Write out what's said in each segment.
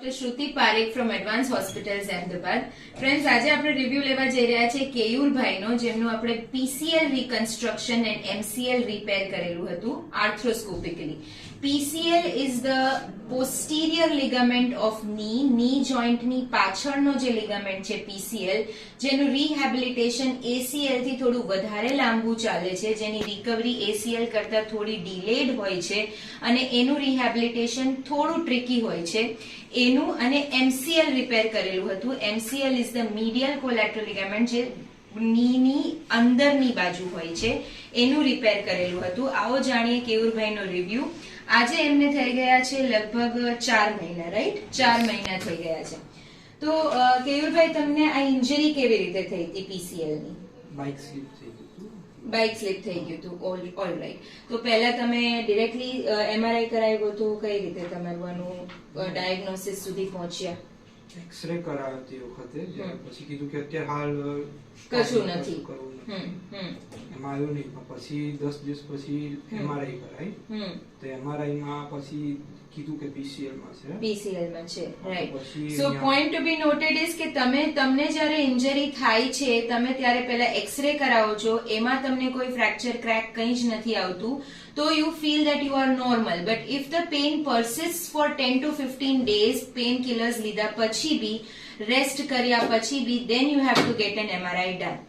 Doctor Shruti Parekh from advance hospitals Ahmedabad. Friends, આજે આપણે review લેવા જઈ રહ્યા છે કેયુરભાઈનો, જેમનું આપણે પીસીએલ રિકન્સ્ટ્રક્શન એન્ડ એમસીએલ રિપેર કરેલું હતું આર્થ્રોસ્કોપિકલી. PCL is the posterior ligament of knee jointની પાછળનો જે ligament છે PCL, જેનું rehabilitation ACL થી થોડું વધારે લાંબુ ચાલે છે, જેની રિકવરી ACL કરતા થોડી ડિલેડ હોય છે અને એનું rehabilitation થોડું ટ્રિકી હોય છે. એનું અને MCL રિપેર કરેલું હતું. MCL is the medial collateral ligament, જે નીની અંદરની બાજુ હોય છે, એનું રિપેર કરેલું હતું. આવો જાણીએ કેયુરભાઈનો રિવ્યુ. આજે એમને થઈ ગયા છે લગભગ 4 મહિના, રાઈટ? 4 મહિના થઈ ગયા છે. તો કેયુરભાઈ, તમને આ ઇન્જરી કેવી રીતે થઈ હતી પીસીએલ ની? બાઇક સ્લીપ થઈ ગયું. બાઇક સ્લીપ થઈ ગયું હતું. All right. તો પહેલા તમે ડિરેક્ટલી MRI કરાવ્યું હતું? કઈ રીતે તમારું આનું ડાયગ્નોસિસ સુધી પહોંચ્યા? એક્સરે કરાયો તે વખતે, પછી કીધું કે અત્યારે હાલ કશું નથી કરવું નથી. એમાં આવ્યું નહીં. પછી 10 દિવસ પછી MRI કરાઈ. તો MRI માં પછી કીધું કે PCL માં છે. Right. So point to be noted is કે તમને જ્યારે ઇન્જરી થાય છે, તમે ત્યારે પહેલા એક્સરે કરાવો છો, એમાં તમને કોઈ ફ્રેક્ચર ક્રેક કંઈ જ નથી આવતું, તો you feel that you are normal. But if the pain persists for 10 to 15 days, pen killers લીધા પછી બી, રેસ્ટ કર્યા પછી બી, then you have to get an MRI done.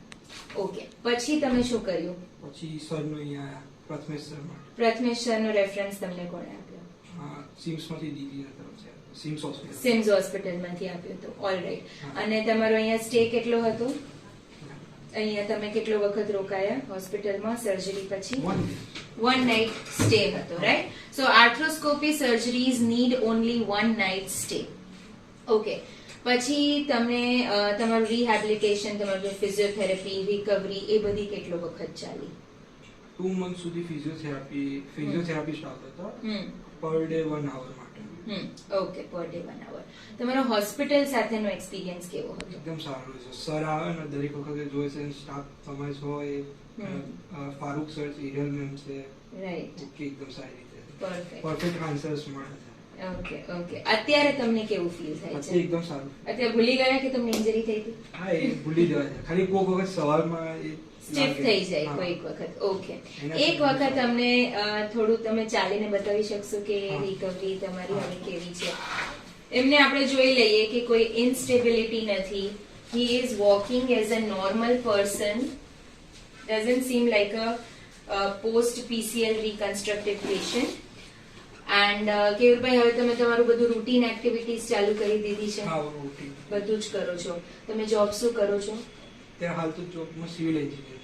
Okay, પછી તમે શું કર્યું? પછી સરનો અહીંયા પ્રથમેશ સર માટે. પ્રથમેશ સરનો રેફરન્સ તમને કોણે આપ્યો? સિમ્સ માંથી દીદી તરફ છે. સિમ્સ હોસ્પિટલમાંથી આપ્યો તો. All right. અને તમારો અહીંયા સ્ટે કેટલો હતો? અહીંયા તમે કેટલો વખત રોકાયા હોસ્પિટલમાં સર્જરી પછી? 1 નાઇટ સ્ટે હતો, right? So arthroscopy surgeries need only 1 night stay. Okay. પછી તમને તમારું રિહેબિલિટેશન, તમારું ફિઝિયોથેરાપી, રિકવરી, એ બધી કેટલો વખત ચાલી? 2 મંથ સુધી ફિઝિયોથેરાપી સ્ટાર્ટ હતો. પર ડે 1 hour માટે. Okay, per day 1 hour. તમારો હોસ્પિટલ સાથેનો એક્સપિરિયન્સ કેવો હતો? એકદમ સારો છે. સર આવે ને દરેક વખતે જોઈ છે, સ્ટાફ તમારે હોય, ફારૂક સર છે, હિરલ મેમ છે. રાઈટ. ઓકે, એકદમ સારી રીતે પરફેક્ટ આન્સર્સ મળે છે. ઓકે. અત્યારે તમને કેવું ફીલ થાય છે? એકદમ સારું. અત્યારે ભૂલી ગયા કે તમને ઇન્જરી થઈ હતી? હા, એ ભૂલી જવાય છે. ખાલી કોઈક વખત સવારમાં સ્ટીફ થઈ જાય કોઈક વખત. ઓકે. એક વખત અમને થોડું તમે ચાલીને બતાવી શકશો કે રિકવરી તમારી હવે કેવી છે? એમને આપણે જોઈ લઈએ કે કોઈ ઇન્સ્ટેબિલિટી નથી. He is walking as a normal person. Doesn't seem like a post PCL reconstructed patient. And Keyurbhai, હવે તમે તમારું બધું રૂટીન એક્ટિવિટીઝ ચાલુ કરી દીધી છે? હા, રૂટીન બધું જ કરો છો. તમે જોબ શું કરો છો? ત્યાં હાલ તો જોબમાં સિવિલ એન્જિનિયરિંગ.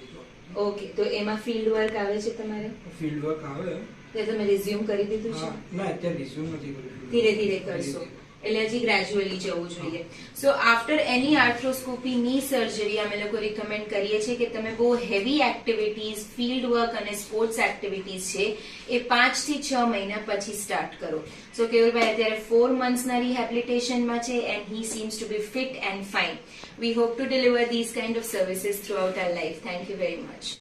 ઓકે. તો એમાં ફિલ્ડ વર્ક આવે છે તમારે? ફિલ્ડ વર્ક આવે. તે તમે રિઝ્યુમ કરી દીધું છે? ના, અત્યારે રિઝ્યુમ નથી કર્યું. ધીરે ધીરે કરશો, એટલે હજી ગ્રેજ્યુઅલી જવું જોઈએ. સો આફ્ટર એની આર્થ્રોસ્કોપી ની સર્જરી અમે લોકો રિકમેન્ડ કરીએ છીએ કે તમે બહુ હેવી એક્ટિવિટીઝ, ફિલ્ડ વર્ક અને સ્પોર્ટ્સ એક્ટિવિટીઝ છે એ 5 થી 6 મહિના પછી સ્ટાર્ટ કરો. સો કેયુરભાઈ અત્યારે 4 મંથ્સના રિહેબિલિટેશનમાં છે and he seems to be fit and fine. We hope to deliver these kind of services throughout our life. Thank you very much.